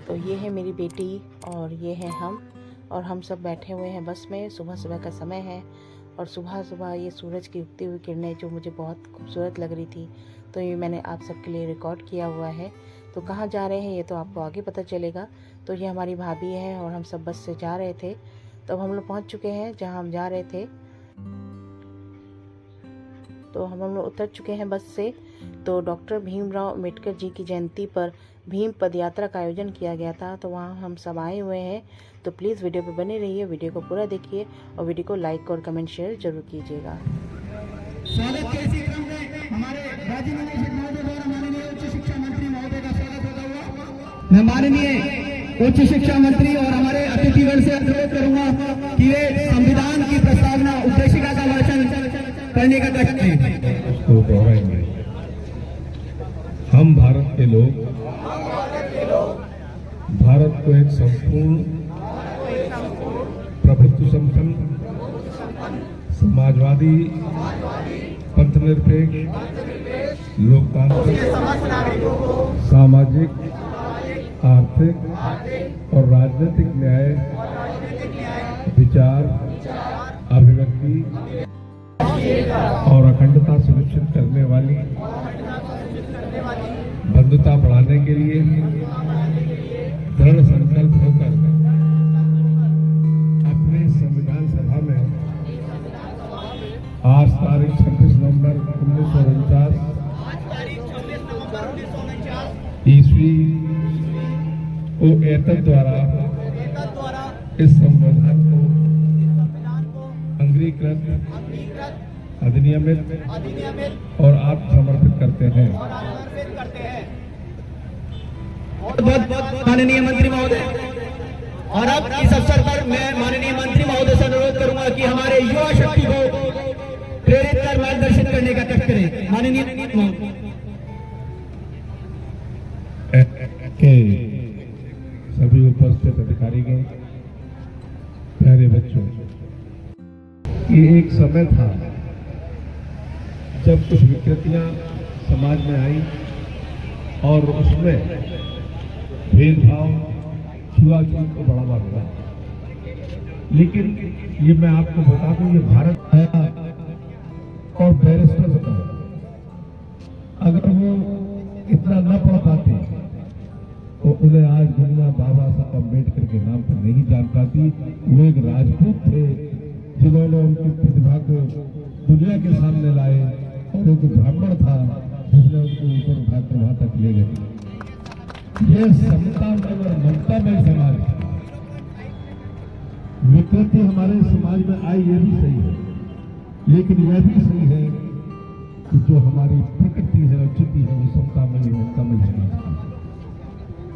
तो ये है मेरी बेटी और ये है हम, और हम सब बैठे हुए हैं बस में। सुबह सुबह का समय है और सुबह सुबह ये सूरज की उगती हुई किरणें जो मुझे बहुत खूबसूरत लग रही थी, तो ये मैंने आप सबके लिए रिकॉर्ड किया हुआ है। तो कहाँ जा रहे हैं ये तो आपको आगे पता चलेगा। तो ये हमारी भाभी है और हम सब बस से जा रहे थे। तो अब हम लोग पहुँच चुके हैं जहाँ हम जा रहे थे। तो हम लोग उतर चुके हैं बस से। तो डॉक्टर भीमराव अम्बेडकर जी की जयंती पर भीम पदयात्रा का आयोजन किया गया था, तो वहाँ हम सब आए हुए हैं। तो प्लीज़ वीडियो पे बने रहिए, वीडियो को पूरा देखिए और वीडियो को लाइक और कमेंट शेयर जरूर कीजिएगा। स्वागत के इसी क्रम में हमारे राज्य निदेशक महोदय द्वारा माननीय उच्च शिक्षा मंत्री महोदय का स्वागत होता हुआ मैं माननीय उच्च शिक्षा मंत्री और हमारे अतिथिगण से अनुरोध करूंगा कि वे संविधान की प्रस्तावना उद्देशिका का वाचन करने का कष्ट करें। उसको दोहराएंगे। हम भारत के लोग भारत को एक संपूर्ण प्रभुत्व संपन्न समाजवादी पंथनिरपेक्ष लोकतांत्रिक सामाजिक आर्थिक और राजनीतिक न्याय विचार अभिव्यक्ति और अखंडता सुनिश्चित करने वाली बंधुता बढ़ाने के लिए दृढ़ संकल्प होकर अपने संविधान सभा में आज तारीख 26 नवंबर 1949 ईस्वी को एतद द्वारा इस संविधान को अंगीकृत अधिनियमित और आत्मसमर्पित करते हैं। माननीय मंत्री महोदय, और अब इस अवसर पर मैं माननीय मंत्री महोदय से अनुरोध करूंगा कि हमारे युवा शक्ति को प्रेरित कर मार्गदर्शन करने का कष्ट करें। माननीय के सभी उपस्थित अधिकारीगण, प्यारे बच्चों, ये एक समय था जब कुछ विकृतियां समाज में आई और उसमें भेदभाव छुआछूत को बढ़ावा मिला। लेकिन ये मैं आपको बता दूं, ये भारत आया और बैरिस्टर होता है। अगर वो इतना न पढ़ पाते तो उन्हें आज दुनिया बाबा साहब अम्बेडकर के नाम पर नहीं जान पाती। वो एक राजपूत थे जिन्होंने उनकी प्रतिभा को दुनिया के सामने लाए, और एक ब्राह्मण था जिसने उनको ऊपर उठाकर वहां तक ले गए। यह समता और ममता में समाज है। विकृति हमारे समाज में आई, यह भी सही है, लेकिन यह भी सही है कि जो हमारी प्रकृति है, औचित्य है, वो समता में ममता में समाज है।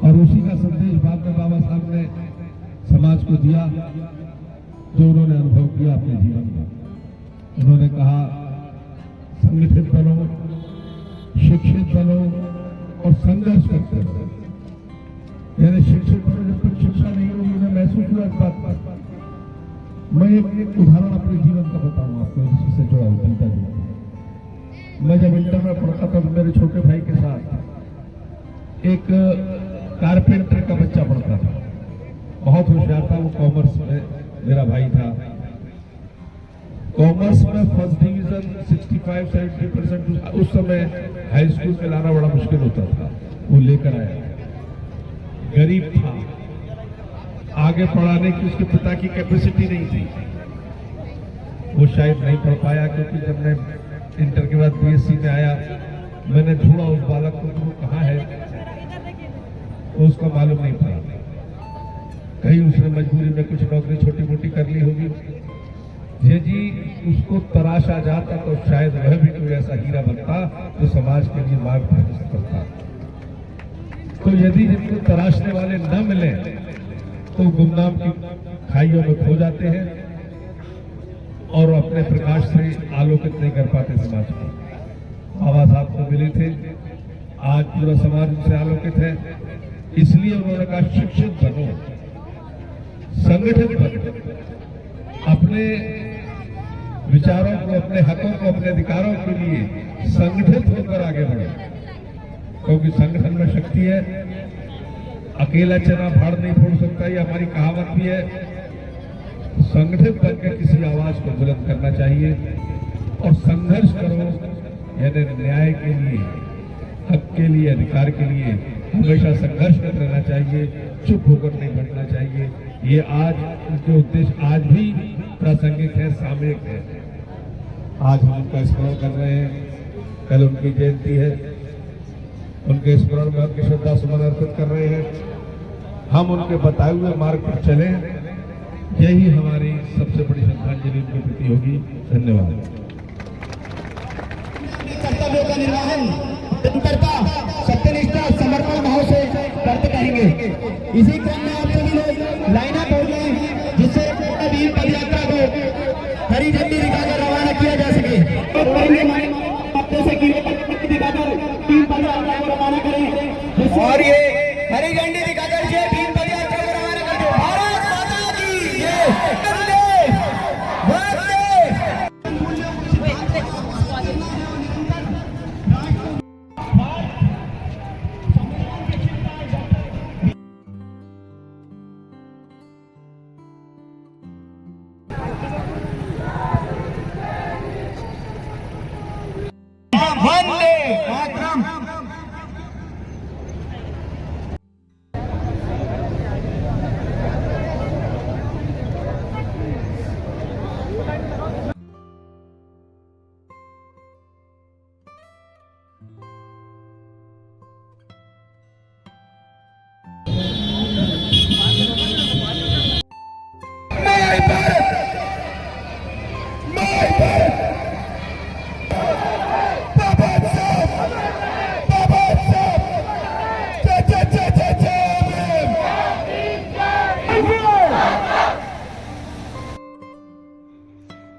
और उसी का संदेश बाद में बाबा साहब ने समाज को दिया, जो उन्होंने अनुभव किया अपने जीवन में। उन्होंने कहा, संगठित बनो, शिक्षित बनो और संघर्ष करते रहो। यानी शिक्षित बनो, जब तक शिक्षा नहीं होगी उन्हें महसूस हुआ इस बात पर। मैं एक उदाहरण अपने जीवन का बताऊंगा आपको, जिससे जुड़ा बनता जुड़ा। मैं जब इंटर में पढ़ता था तो मेरे छोटे भाई के साथ एक कारपेंटर का बच्चा पढ़ता था, बहुत होशियार था। वो कॉमर्स में मेरा भाई था। कॉमर्स में फर्स्ट डिवीजन 65-70% उस समय हाई स्कूल में लाना बड़ा मुश्किल होता था। वो लेकर आया, गरीब था, आगे पढ़ाने की उसके पिता की कैपेसिटी नहीं थी। वो शायद नहीं पढ़ पाया, क्योंकि जब मैं इंटर के बाद बीएससी में आया, मैंने ढूंढा उस बालक को, वो कहाँ है, तो उसका मालूम नहीं पड़ा। कहीं उसने मजबूरी में कुछ नौकरी छोटी मोटी कर ली होगी। जी उसको तराशा जाता तो शायद वह भी कोई ऐसा हीरा बनता जो समाज के लिए मार्ग प्रशस्त करता। तो यदि जिनको तराशने वाले न मिले तो गुमनाम की खाइयों में खो जाते हैं और अपने प्रकाश से आलोकित नहीं कर पाते समाज को। बाबा साहब को मिले थे, आज पूरा समाज उनसे आलोकित है। इसलिए उन्होंने कहा, शिक्षित बनो, संगठित बनो, अपने विचारों को, अपने हकों को, अपने अधिकारों के लिए संगठित होकर आगे बढ़ो, क्योंकि संगठन में शक्ति है। अकेला चना भाड़ नहीं फोड़ सकता, ये हमारी कहावत भी है। संगठित बनकर किसी आवाज को बुलंद करना चाहिए और संघर्ष करो, यानी न्याय के लिए, हक के लिए, अधिकार के लिए हमेशा संघर्ष करते रहना चाहिए, चुप होकर नहीं बैठना चाहिए। ये आज उनके उद्देश्य आज भी प्रासंगिक है, सामयिक है। आज हम उनका स्मरण कर रहे हैं, कल उनकी जयंती है, उनके स्मरण में उनकी श्रद्धा सुमन अर्पित कर रहे हैं। हम उनके बताए हुए मार्ग पर चलें, यही हमारी सबसे बड़ी श्रद्धांजलि उनके प्रति होगी। धन्यवाद। कर्तव्यों का निर्वहन तत्परता, सत्यनिष्ठा, समर्पण भाव से करते रहेंगे। इसी क्रम में आप सभी लोग लाइन अप हो जाए, जिससे भीम पद यात्रा को हरी झंडी दिखाकर रवाना किया जा सके। दिखाकर भीम पद यात्रा को रवाना करें और ये हरी झंडी दिखाकर ये भीम पद यात्रा को रवाना कर दो। भारत माता की जय। वंदे मातरम।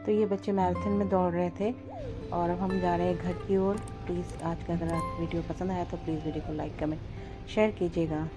तो ये बच्चे मैराथन में दौड़ रहे थे और अब हम जा रहे हैं घर की ओर। प्लीज़ आज का अगर आप वीडियो पसंद आया तो प्लीज़ वीडियो को लाइक कमेंट शेयर कीजिएगा।